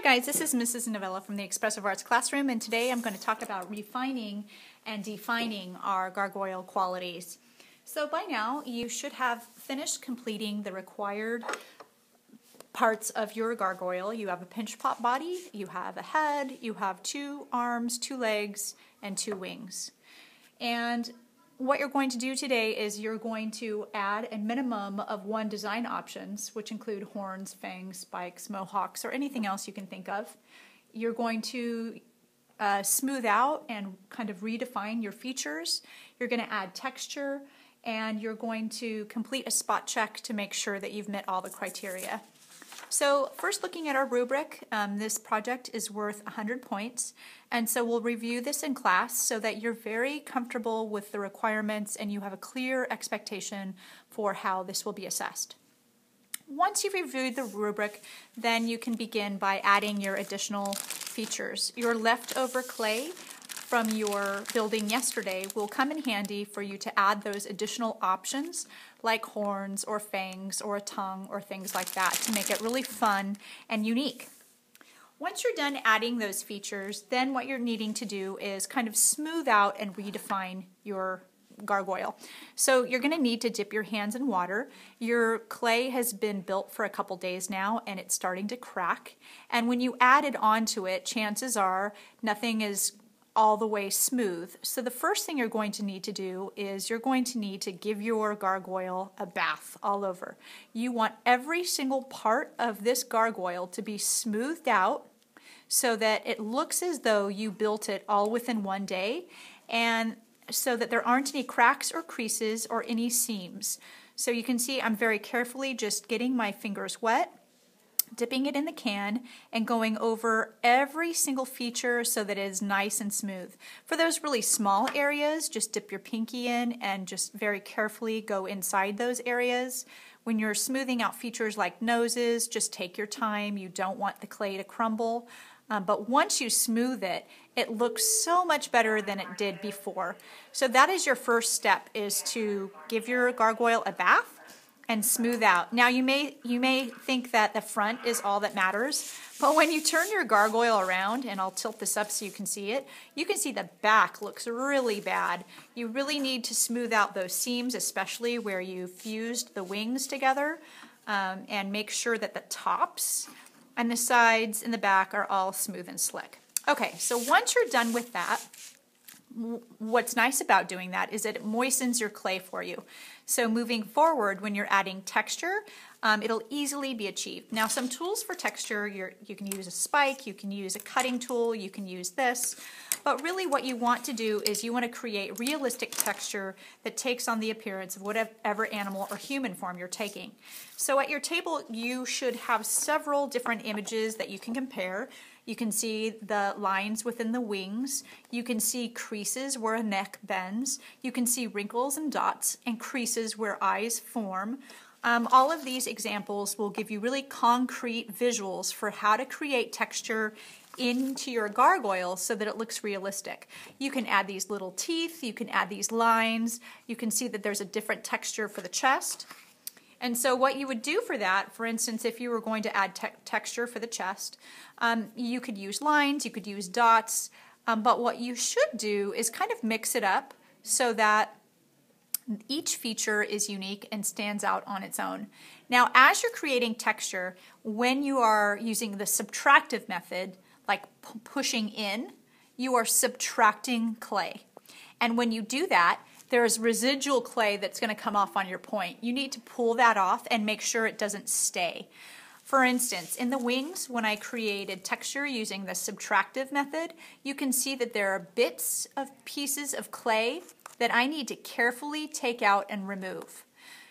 guys, this is Mrs. Novella from the Expressive Arts Classroom, and today I'm going to talk about refining and defining our gargoyle qualities. So by now you should have finished completing the required parts of your gargoyle. You have a pinch pot body, you have a head, you have 2 arms, 2 legs, and 2 wings. And what you're going to do today is you're going to add a minimum of 1 design options, which include horns, fangs, spikes, mohawks, or anything else you can think of. You're going to smooth out and kind of redefine your features. You're going to add texture, and you're going to complete a spot check to make sure that you've met all the criteria. So first, looking at our rubric, this project is worth 100 points, and so we'll review this in class so that you're very comfortable with the requirements and you have a clear expectation for how this will be assessed. Once you've reviewed the rubric, then you can begin by adding your additional features. Your leftover clay from your building yesterday will come in handy for you to add those additional options like horns or fangs or a tongue or things like that to make it really fun and unique. Once you're done adding those features, then what you're needing to do is kind of smooth out and redefine your gargoyle. So you're going to need to dip your hands in water. Your clay has been built for a couple days now and it's starting to crack. And when you add it onto it, chances are nothing is all the way smooth. So the first thing you're going to need to do is you're going to need to give your gargoyle a bath all over. You want every single part of this gargoyle to be smoothed out so that it looks as though you built it all within 1 day, and so that there aren't any cracks or creases or any seams. So you can see I'm very carefully just getting my fingers wet, dipping it in the can, and going over every single feature so that it is nice and smooth. For those really small areas, just dip your pinky in and just very carefully go inside those areas. When you're smoothing out features like noses, just take your time. You don't want the clay to crumble. But once you smooth it, it looks so much better than it did before. So that is your first step, is to give your gargoyle a bath and smooth out. Now you may think that the front is all that matters, but when you turn your gargoyle around, and I'll tilt this up so you can see it, you can see the back looks really bad. You really need to smooth out those seams, especially where you fused the wings together, and make sure that the tops and the sides and the back are all smooth and slick. Okay, so once you're done with that, what's nice about doing that is that it moistens your clay for you. So moving forward, when you're adding texture, it'll easily be achieved. Now, some tools for texture, you can use a spike, you can use a cutting tool, you can use this, but really what you want to do is you want to create realistic texture that takes on the appearance of whatever animal or human form you're taking. So at your table, you should have several different images that you can compare. You can see the lines within the wings. You can see creases where a neck bends. You can see wrinkles and dots and creases where eyes form. All of these examples will give you really concrete visuals for how to create texture into your gargoyle so that it looks realistic. You can add these little teeth, you can add these lines, you can see that there's a different texture for the chest. And so what you would do for that, for instance, if you were going to add texture for the chest, you could use lines, you could use dots, but what you should do is kind of mix it up so that each feature is unique and stands out on its own. Now, as you're creating texture, when you are using the subtractive method, like pushing in, you are subtracting clay. And when you do that, there's residual clay that's going to come off on your point. You need to pull that off and make sure it doesn't stay. For instance, in the wings, when I created texture using the subtractive method, you can see that there are bits of pieces of clay that I need to carefully take out and remove.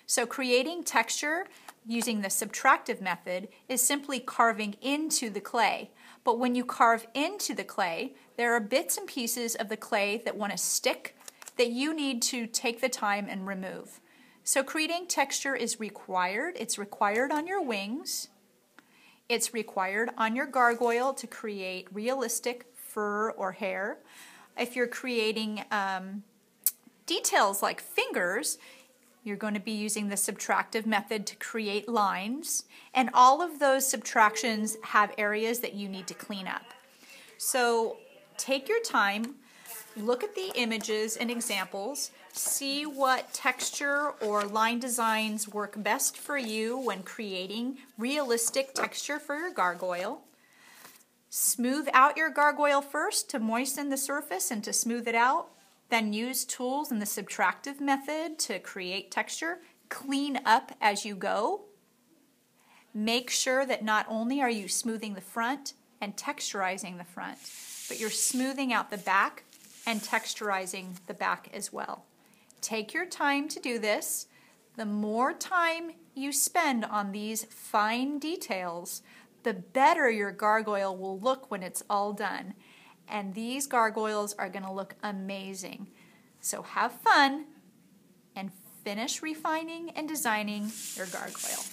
So creating texture using the subtractive method is simply carving into the clay. But when you carve into the clay, there are bits and pieces of the clay that want to stick that you need to take the time and remove. So creating texture is required. It's required on your wings. It's required on your gargoyle to create realistic fur or hair. If you're creating details like fingers, You're going to be using the subtractive method to create lines, and all of those subtractions have areas that you need to clean up. So take your time, look at the images and examples, see what texture or line designs work best for you when creating realistic texture for your gargoyle. Smooth out your gargoyle first to moisten the surface and to smooth it out. Then use tools in the subtractive method to create texture. Clean up as you go. Make sure that not only are you smoothing the front and texturizing the front, but you're smoothing out the back and texturizing the back as well. Take your time to do this. The more time you spend on these fine details, the better your gargoyle will look when it's all done. And these gargoyles are going to look amazing. So have fun and finish refining and designing your gargoyle.